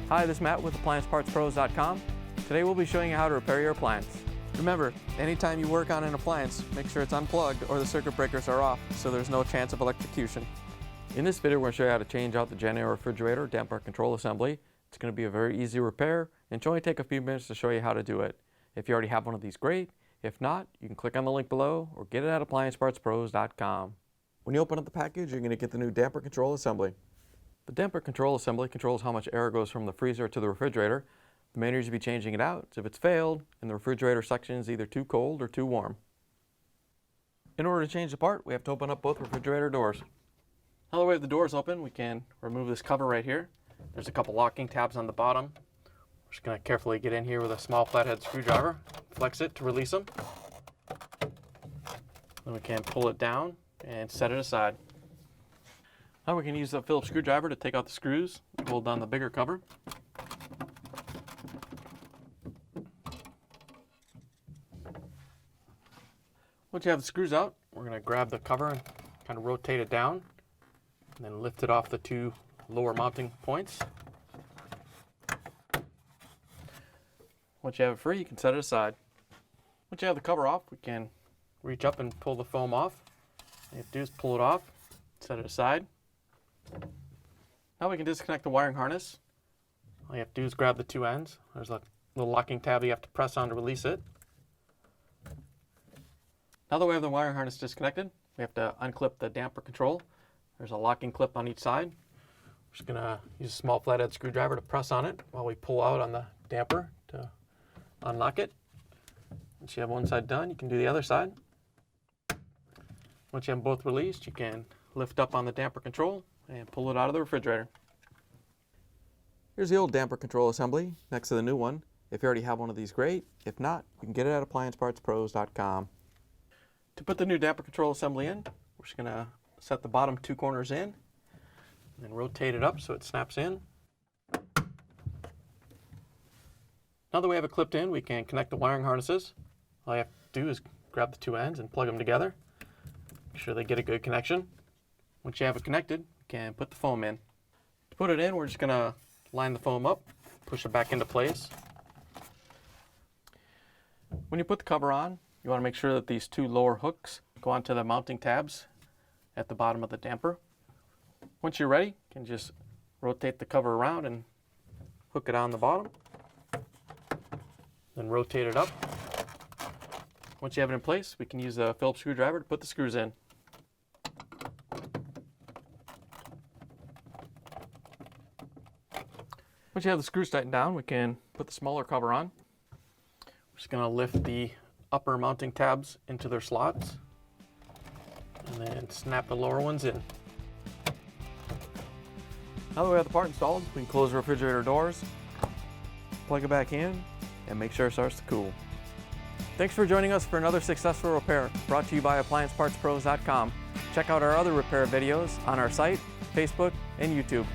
Hi, this is Matt with AppliancePartsPros.com. Today we'll be showing you how to repair your appliance. Remember, anytime you work on an appliance, make sure it's unplugged or the circuit breakers are off so there's no chance of electrocution. In this video, we're going to show you how to change out the Jenn-Air refrigerator damper control assembly. It's going to be a very easy repair, and it'll only take a few minutes to show you how to do it. If you already have one of these, great. If not, you can click on the link below or get it at AppliancePartsPros.com. When you open up the package, you're going to get the new damper control assembly. The damper control assembly controls how much air goes from the freezer to the refrigerator. The main reason to be changing it out is if it's failed and the refrigerator section is either too cold or too warm. In order to change the part, we have to open up both refrigerator doors. Now that we have the doors open, we can remove this cover right here. There's a couple locking tabs on the bottom. We're just going to carefully get in here with a small flathead screwdriver, flex it to release them. Then we can pull it down and set it aside. Now we can use a Phillips screwdriver to take out the screws and hold down the bigger cover. Once you have the screws out, we're going to grab the cover and kind of rotate it down and then lift it off the two lower mounting points. Once you have it free, you can set it aside. Once you have the cover off, we can reach up and pull the foam off. All you have to do is pull it off, set it aside. Now we can disconnect the wiring harness. All you have to do is grab the two ends. There's a little locking tab you have to press on to release it. Now that we have the wiring harness disconnected, we have to unclip the damper control. There's a locking clip on each side. We're just going to use a small flathead screwdriver to press on it while we pull out on the damper to unlock it. Once you have one side done, you can do the other side. Once you have them both released, you can lift up on the damper control and pull it out of the refrigerator. Here's the old damper control assembly next to the new one. If you already have one of these, great. If not, you can get it at AppliancePartsPros.com. To put the new damper control assembly in, we're just going to set the bottom two corners in and then rotate it up so it snaps in. Now that we have it clipped in, we can connect the wiring harnesses. All you have to do is grab the two ends and plug them together. Make sure they get a good connection. Once you have it connected, you can put the foam in. To put it in, we're just going to line the foam up, push it back into place. When you put the cover on, you want to make sure that these two lower hooks go onto the mounting tabs at the bottom of the damper. Once you're ready, you can just rotate the cover around and hook it on the bottom. Then rotate it up. Once you have it in place, we can use a Phillips screwdriver to put the screws in. Once you have the screws tightened down, we can put the smaller cover on. We're just going to lift the upper mounting tabs into their slots and then snap the lower ones in. Now that we have the part installed, we can close the refrigerator doors, plug it back in, and make sure it starts to cool. Thanks for joining us for another successful repair brought to you by AppliancePartsPros.com. Check out our other repair videos on our site, Facebook, and YouTube.